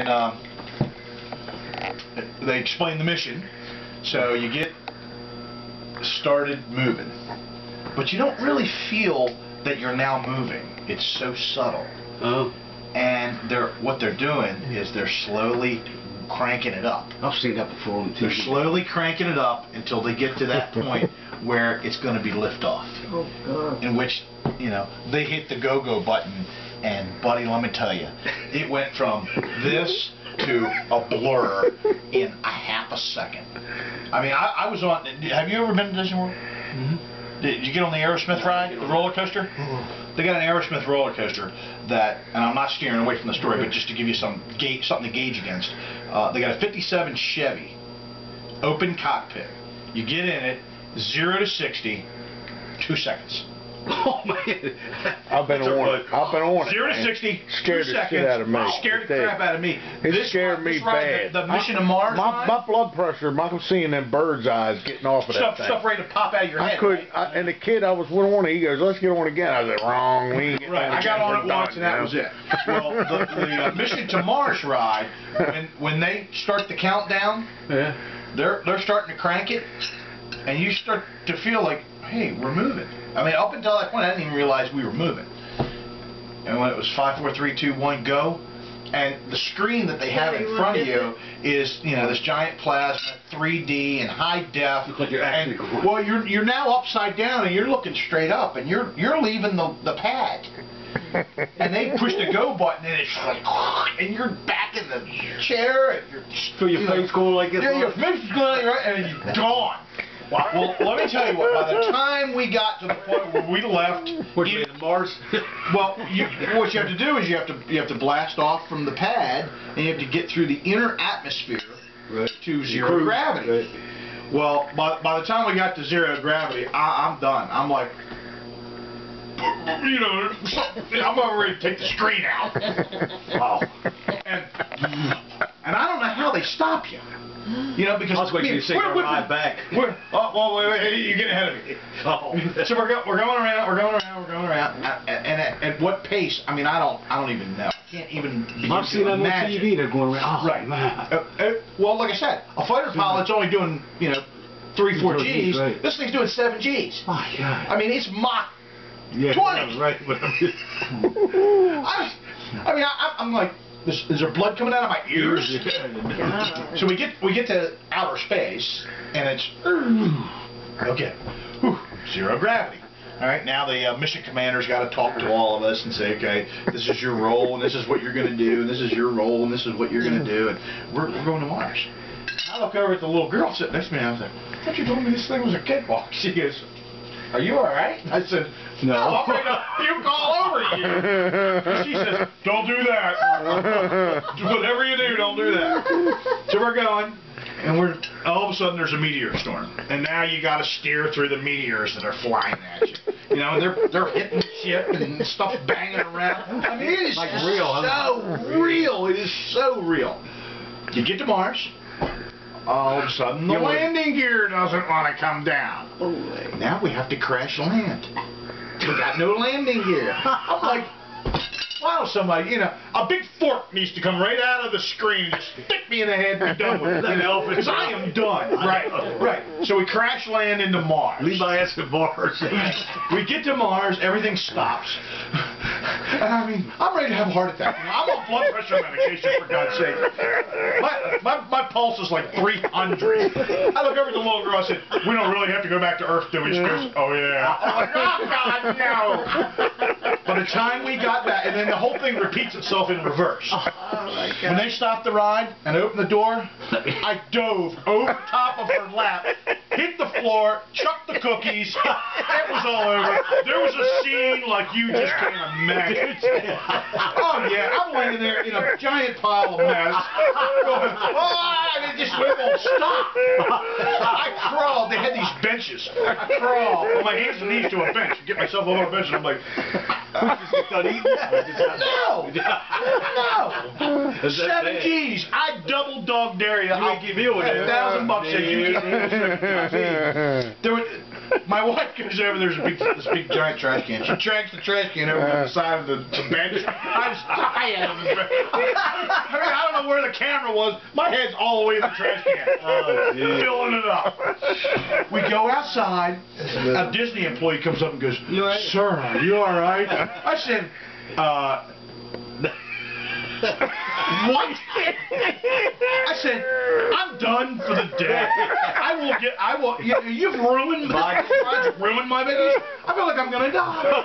and they explain the mission. So you get started moving, but you don't really feel that you're now moving. It's so subtle. Oh. And what they're doing is they're slowly cranking it up. I've seen that before on TV. They're slowly cranking it up until they get to that point where it's going to be liftoff. Oh, God. In which, you know, they hit the go-go button, and buddy, let me tell you, it went from this to a blur in a half a second. I mean, I was on. Have you ever been to Disney World? Mm-hmm. Did you get on the Aerosmith ride, the roller coaster? Mm-hmm. They got an Aerosmith roller coaster that, and I'm not steering away from the story, but just to give you something to gauge against. They got a '57 Chevy, open cockpit. You get in it, 0 to 60, 2 seconds. Oh man! I've been on it. I've been on it. 0 to 60, scared 2 the seconds. shit out of me. Scared the crap out of me. It scared me bad. The Mission to Mars. My blood pressure, I'm seeing them bird's eyes getting off of that thing. Stuff ready to pop out of your head. I couldn't. Right? And the kid I was on it, he goes, "Let's get on again." I said, "Wrong." We ain't getting Right. on I got again. on it We're once, done, and that you was know? it. Well, the Mission to Mars ride, when they start the countdown, Yeah. they're starting to crank it, and you start to feel like, hey, we're moving. I mean, up until that point, I didn't even realize we were moving. And when it was 5, 4, 3, 2, 1, go, and the screen that they have in front of you is, you know, this giant plasma, 3D and high def. Looks like you're actually going. Well, you're now upside down and you're looking straight up, and you're leaving the pad. And they push the go button, and it's like, and you're back in the chair, and you're So your face going like this? yeah, your face is going right, and you're gone. Well, let me tell you what. By the time we got to the point where we left, Which way to Mars? well, what you have to do is you have to blast off from the pad, and you have to get through the inner atmosphere to zero gravity. Right. Well, by the time we got to zero gravity, I'm done. I'm like, you know, I'm about ready to take the screen out. Wow. And I don't know how they stop you. You know, because I was waiting to say you're right back. Wait, you're getting ahead of me. Oh. So we're going around, and at what pace? I mean, I don't even know. I can't even begin I've seen to them on imagine. TV. They're going around. Oh, Right. man. Well, like I said, a fighter pilot's only doing, you know, 3, 4 Gs. Right. This thing's doing 7 Gs. Oh, God. I mean, it's Mach Yeah, 20. right. I'm like, is there blood coming out of my ears? So we get to outer space, and it's okay, zero gravity. All right, now the mission commander's got to talk to all of us and say, okay, this is your role, and this is what you're going to do, and this is your role, and this is what you're going to do, and we're going to Mars. I look over at the little girl sitting next to me, and I was like, I thought you told me this thing was a cakewalk. She goes, are you all right? I said, no, I'm ready to puke all over you. And she says, don't do that. Whatever you do, don't do that. So we're going, and all of a sudden there's a meteor storm. And now you got to steer through the meteors that are flying at you. You know, they're hitting shit and stuff banging around. I mean, it is like real, so real. It is so real. You get to Mars. All of a sudden, the landing gear doesn't want to come down. Now we have to crash land. We got no landing gear. I'm like, wow, somebody, you know, a big fork needs to come right out of the screen and just stick me in the head and be done with it. Because I am done. Right. So we crash land into Mars. Leave my ass at Mars. We get to Mars, everything stops. And I mean, I'm ready to have a heart attack. You know, I'm on blood pressure medication, for God's sake. My pulse is like 300. I look over at the little girl, I said, we don't really have to go back to Earth, do we? She goes, oh yeah. I'm like, oh God, no. By the time we got back, and then the whole thing repeats itself in reverse. When they stopped the ride and opened the door, I dove over top of her lap, hit the floor, chucked the cookies. It was all over. There was a scene like you just can't imagine. Oh yeah, I'm laying there in a giant pile of mess, going, and it just won't stop. I crawled. They had these benches. I crawled on my hands and knees to a bench, get myself over a bench, and I'm like, no. 7 G's. I double dog dare you. I'll give you $1,000 There was, my wife goes over. There's this big giant trash can. She drags the trash can over to the side of the bench. I just die out of the bench. I don't know where the camera was, my head's all the way in the trash can. Oh, geez. Filling it up. We go outside. A Disney employee comes up and goes, You all right? "Sir, are you all right?" I said, what? I said, "I'm done for the day. You've ruined my vacation. I feel like I'm gonna die."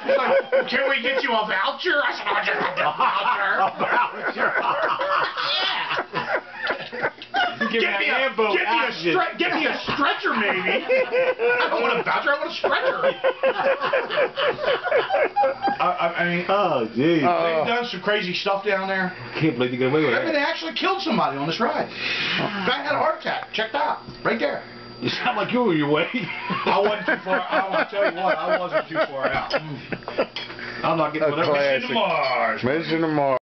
She's like, "Well, can we get you a voucher?" I said, "I just want a voucher." Give me a handbook. Get me a stretcher, maybe. I don't want a voucher. I want a stretcher. I mean, Oh, geez. they've done some crazy stuff down there. I can't believe you got away with I mean, they that. actually killed somebody on this ride. Guy had a heart attack. Checked out. Right there. You sound like you were your way. I wasn't too far. I want to tell you what. I wasn't too far out. I'm not getting A whatever. Mission to classic. Mars. Mission to Mars.